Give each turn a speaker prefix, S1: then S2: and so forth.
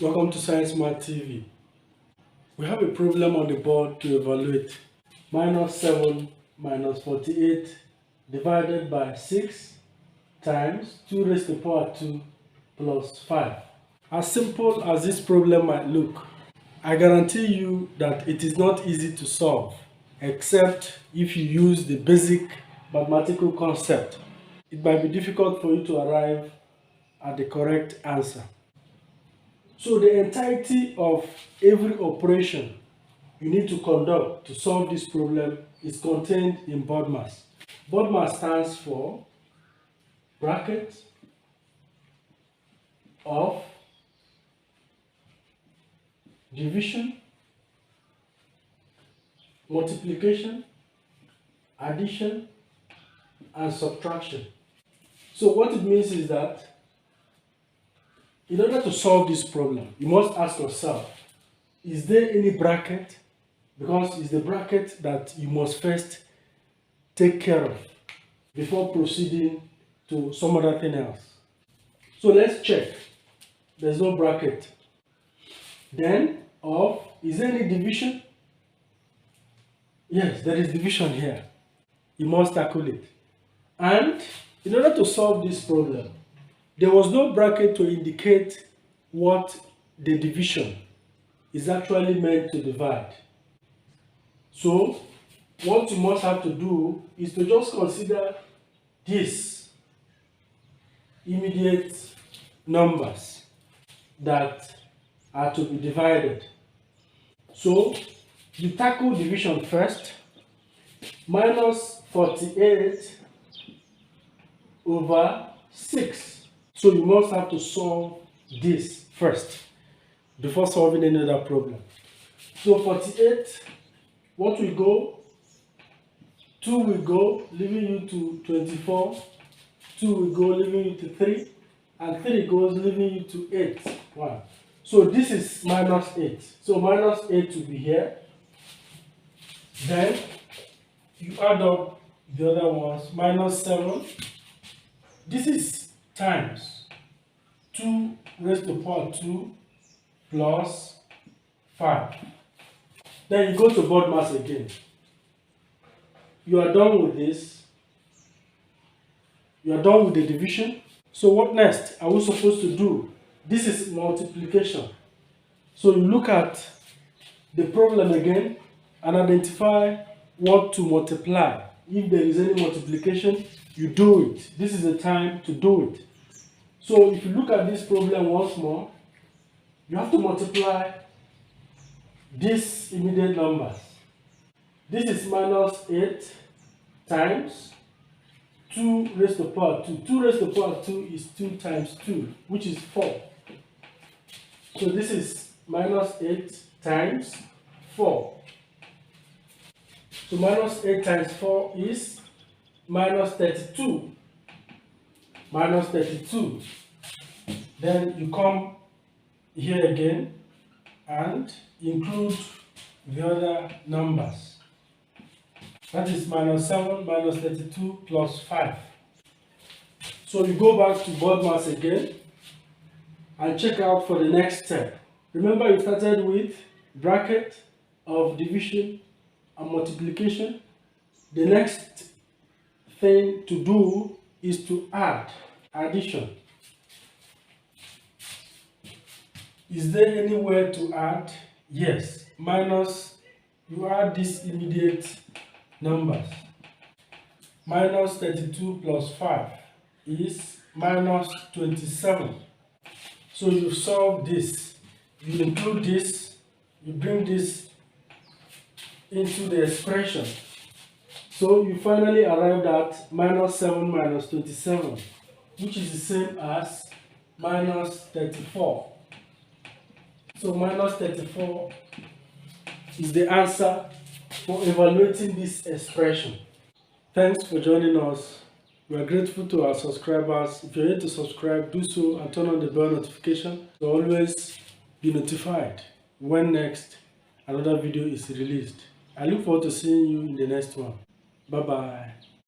S1: Welcome to Science Math TV. We have a problem on the board to evaluate. Minus 7 minus 48 divided by 6 times 2 raised to the power 2 plus 5. As simple as this problem might look, I guarantee you that it is not easy to solve, except if you use the basic mathematical concept. It might be difficult for you to arrive at the correct answer. So the entirety of every operation you need to conduct to solve this problem is contained in BODMAS. BODMAS stands for bracket of division, multiplication, addition, and subtraction. So what it means is that in order to solve this problem, you must ask yourself, is there any bracket? Because it's the bracket that you must first take care of before proceeding to some other thing else. So let's check. There's no bracket. Then is there any division? Yes, there is division here. You must tackle it. And in order to solve this problem, there was no bracket to indicate what the division is actually meant to divide. So what you must have to do is to just consider these immediate numbers that are to be divided. So you tackle division first. Minus 48 over 6. So you must have to solve this first before solving any other problem. So 48, what will go? 2 will go, leaving you to 24. 2 will go, leaving you to 3. And 3 goes, leaving you to 8. 1. So this is minus 8. So minus 8 will be here. Then you add up the other ones. Minus 7. This is times 2 raised to the power 2 plus 5. Then you go to BODMAS again. You are done with this. You are done with the division. So what next are we supposed to do? This is multiplication. So you look at the problem again and identify what to multiply. If there is any multiplication, you do it. This is the time to do it. So if you look at this problem once more, you have to multiply these immediate numbers. This is minus 8 times 2 raised to the power 2. 2 raised to the power 2 is 2 times 2, which is 4. So this is minus 8 times 4. So minus 8 times 4 is minus 32. Minus 32. Then you come here again and include the other numbers. That is minus 7 minus 32 plus 5. So you go back to BODMAS again and check out for the next step. Remember, you started with bracket of division and multiplication. The next thing to do is to add addition. Is there anywhere to add? Yes. Minus, you add these immediate numbers. Minus 32 plus 5 is minus 27. So you solve this. You include this. You bring this into the expression. So you finally arrived at minus 7 minus 27, which is the same as minus 34. So minus 34 is the answer for evaluating this expression. Thanks for joining us. We are grateful to our subscribers. If you're yet to subscribe, do so and turn on the bell notification to always be notified when next another video is released. I look forward to seeing you in the next one. Bye bye.